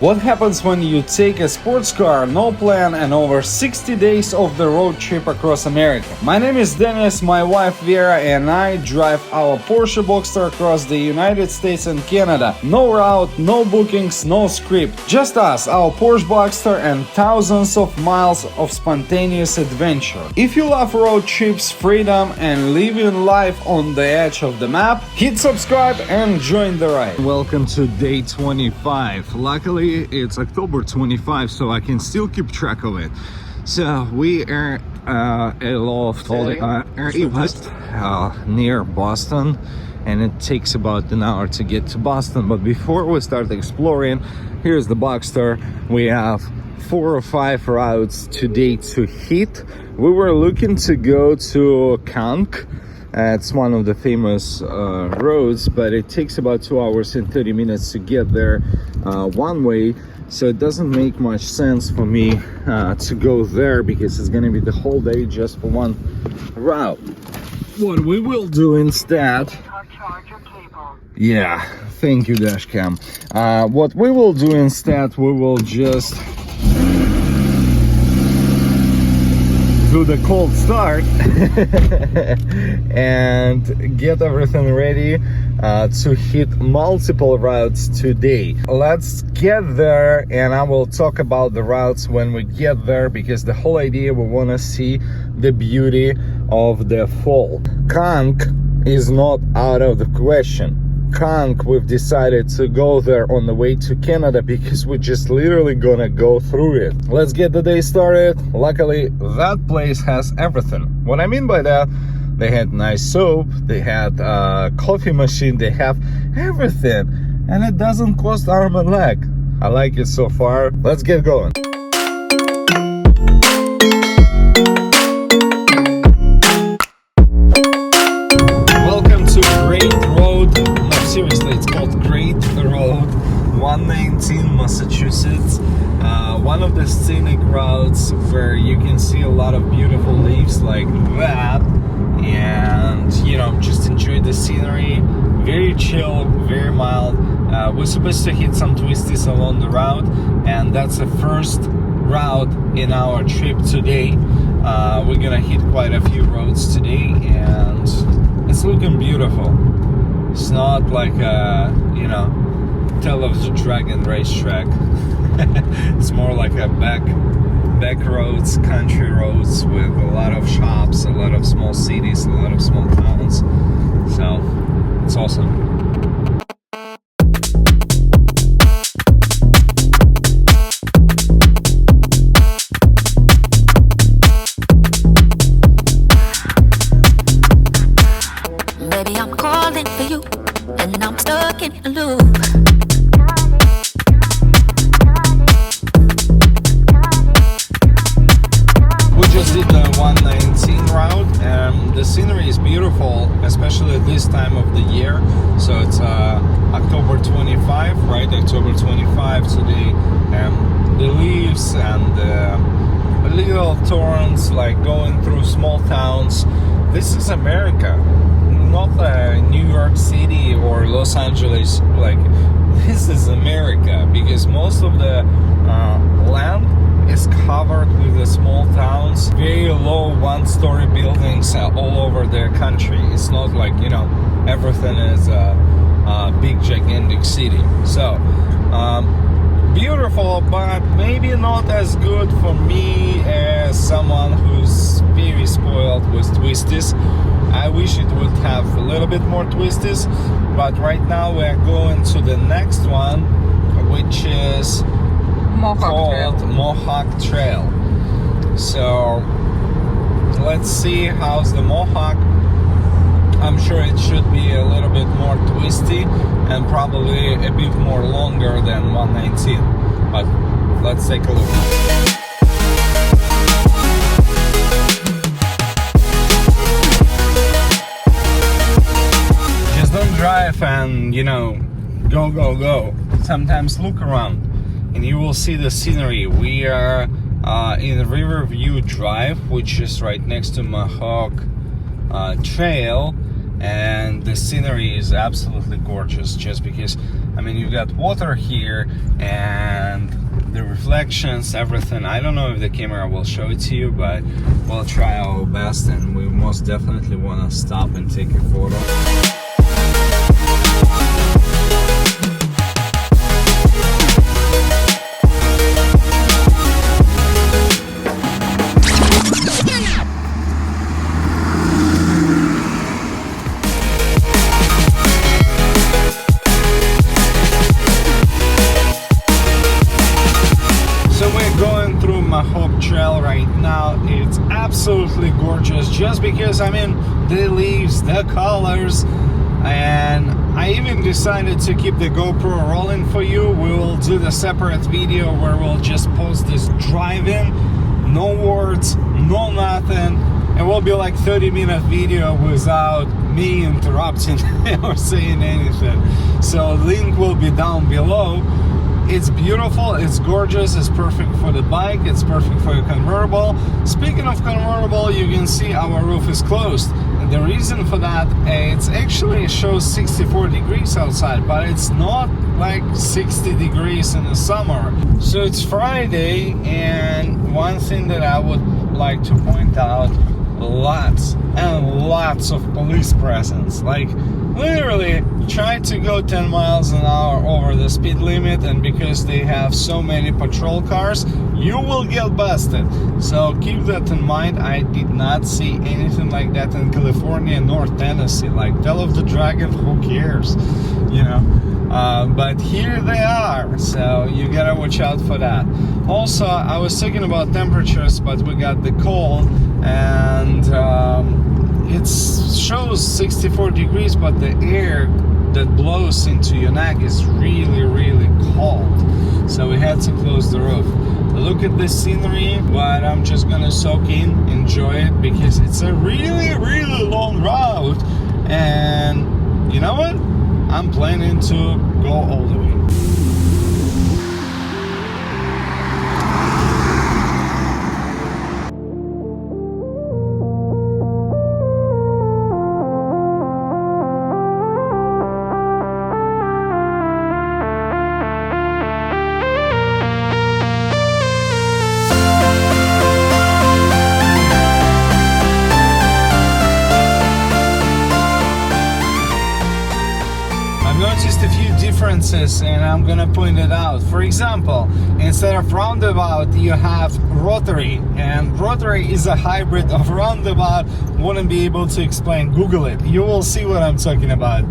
What happens when you take a sports car, no plan, and over 60 days of the road trip across America? My name is Dennis, my wife Vera, and I drive our Porsche Boxster across the United States and Canada. No route, no bookings, no script. Just us, our Porsche Boxster, and thousands of miles of spontaneous adventure. If you love road trips, freedom, and living life on the edge of the map, hit subscribe and join the ride. Welcome to day 25. Luckily, it's October 25, so I can still keep track of it. So we are at Loft near Boston, and it takes about an hour to get to Boston. But before we start exploring, here's the Boxster. We have 4 or 5 routes today to hit. We were looking to go to Conk. It's one of the famous roads, but it takes about 2 hours and 30 minutes to get there one way, so it doesn't make much sense for me to go there because it's going to be the whole day just for one route. What we will do instead, yeah, thank you Dashcam. What we will do instead, we will just do the cold start and get everything ready to hit multiple routes today. Let's get there, and I will talk about the routes when we get there, because the whole idea, we want to see the beauty of the fall. Conk is not out of the question. Conk, we've decided to go there on the way to Canada because we're just literally gonna go through it. Let's get the day started. Luckily, that place has everything. What I mean by that, they had nice soap, they had coffee machine, they have everything, and it doesn't cost arm and leg. I like it so far. Let's get going. Welcome to Great Road. Seriously, it's called Great Road 119, Massachusetts. One of the scenic routes where you can see a lot of beautiful leaves like that, and you know, just enjoy the scenery. Very chill, very mild. We're supposed to hit some twisties along the route, and that's the first route in our trip today. We're gonna hit quite a few roads today, and it's looking beautiful. It's not like a, you know, television dragon racetrack. It's more like a back roads, country roads with a lot of shops, a lot of small cities, a lot of small towns. So it's awesome. Baby, I'm calling for you, and I'm stuck in a loop. We just did the 119 route, and the scenery is beautiful, especially this time of the year. So it's October 25, right? October 25 today. The leaves and the little torrents, like going through small towns. This is America. Not New York City or Los Angeles. Like, this is America, because most of the land is covered with the small towns, very low one-story buildings all over their country. It's not like, you know, everything is a big gigantic city. So beautiful, but maybe not as good for me as someone who's very spoiled with twisties. I wish it would have a little bit more twisties, but right now we're going to the next one, which is called Mohawk Trail. So let's see how's the Mohawk. I'm sure it should be a little bit more twisty and probably a bit more longer than 119, but let's take a look. Don't drive and, you know, go. Sometimes look around and you will see the scenery. We are in Riverview Drive, which is right next to Mohawk Trail, and the scenery is absolutely gorgeous, just because I mean you got water here and the reflections, everything. I don't know if the camera will show it to you, but we'll try our best, and we most definitely want to stop and take a photo. Trail right now. It's absolutely gorgeous, just because I mean the leaves, the colors, and I even decided to keep the GoPro rolling for you. We will do the separate video where we'll just post this drive-in, no words, no nothing. It will be like 30-minute video without me interrupting or saying anything. So link will be down below. It's beautiful, it's gorgeous, it's perfect for the bike, it's perfect for your convertible. Speaking of convertible, you can see our roof is closed. And the reason for that, it shows 64 degrees outside, but it's not like 60 degrees in the summer. So it's Friday, and one thing that I would like to point out, lots and lots of police presence. Like literally try to go 10 miles an hour over the speed limit, and because they have so many patrol cars, you will get busted. So keep that in mind. I did not see anything like that in California and North Tennessee. Like, Tail of the Dragon, who cares, you know? But here they are, so you gotta watch out for that. Also, I was talking about temperatures, but we got the cold, and it shows 64 degrees, but the air that blows into your neck is really, really cold. So we had to close the roof. Look at this scenery, but I'm just gonna soak in, enjoy it, because it's a really, really long route. And you know what? I'm planning to go all the way. Noticed a few differences, and I'm gonna point it out. For example, instead of roundabout, you have rotary, and rotary is a hybrid of roundabout. Wouldn't be able to explain, Google it, you will see what I'm talking about.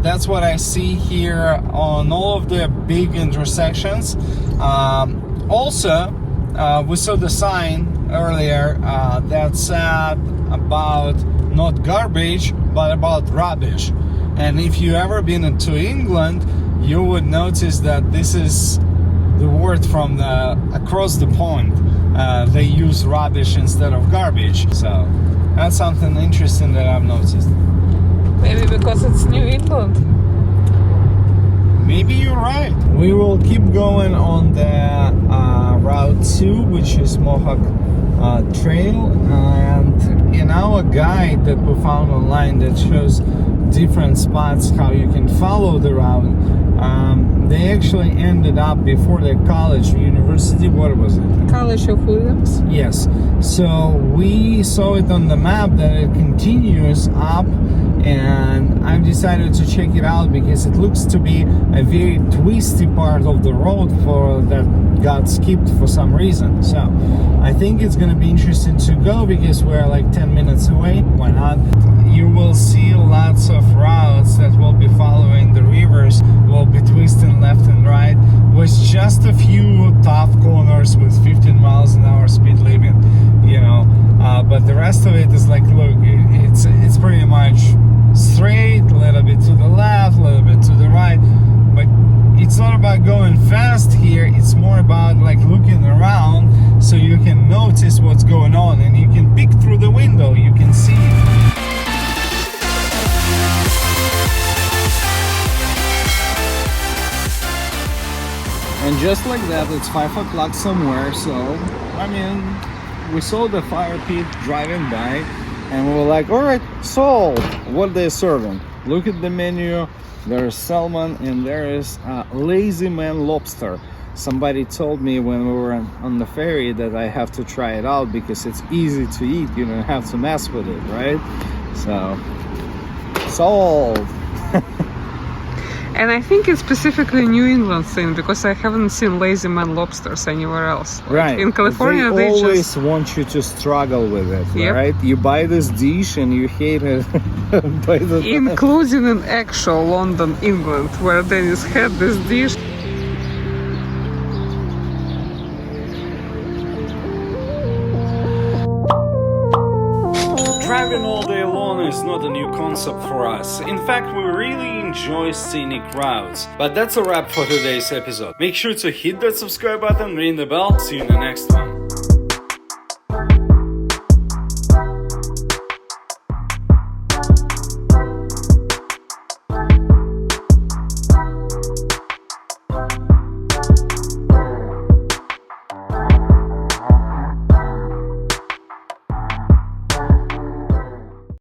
That's what I see here on all of the big intersections. Also, we saw the sign earlier that said about not garbage but about rubbish. And if you ever been to England, you would notice that this is the word from across the pond. They use rubbish instead of garbage. So that's something interesting that I've noticed. Maybe because it's New England. Maybe you're right. We will keep going on the Route 2, which is Mohawk Trail. And in our guide that we found online that shows different spots how you can follow the route, they actually ended up before the college or university. What was it? College of Williams. Yes. So we saw it on the map that it continues up, and I've decided to check it out because it looks to be a very twisty part of the road that got skipped for some reason. So I think it's going to be interesting to go because we're like 10 minutes away. Why not? You will see lots of routes that will be following the rivers, will be twisting left and right, with just a few tough corners with 15 miles an hour speed limit, you know. But the rest of it is like, look, it's pretty much straight, a little bit to the left, a little bit to the right. But it's not about going fast here, it's more about like looking around so you can notice what's going on, and you can peek through the window, you can see it. And just like that, it's 5 o'clock somewhere, so I mean, we saw the fire pit driving by, And we were like, all right, so what they're serving? Look at the menu. There's salmon and there is lazy man lobster. Somebody told me when we were on the ferry that I have to try it out because it's easy to eat. You don't have to mess with it, right? So, sold. And I think it's specifically a New England thing because I haven't seen lazy man lobsters anywhere else. Like, right. In California, they always just want you to struggle with it, Yep. right? You buy this dish and you hate it by the time. including in actual London, England, where Dennis had this dish. Driving all day long is not a new concept for us. In fact, we really enjoy scenic routes. But that's a wrap for today's episode. Make sure to hit that subscribe button, ring the bell. See you in the next one.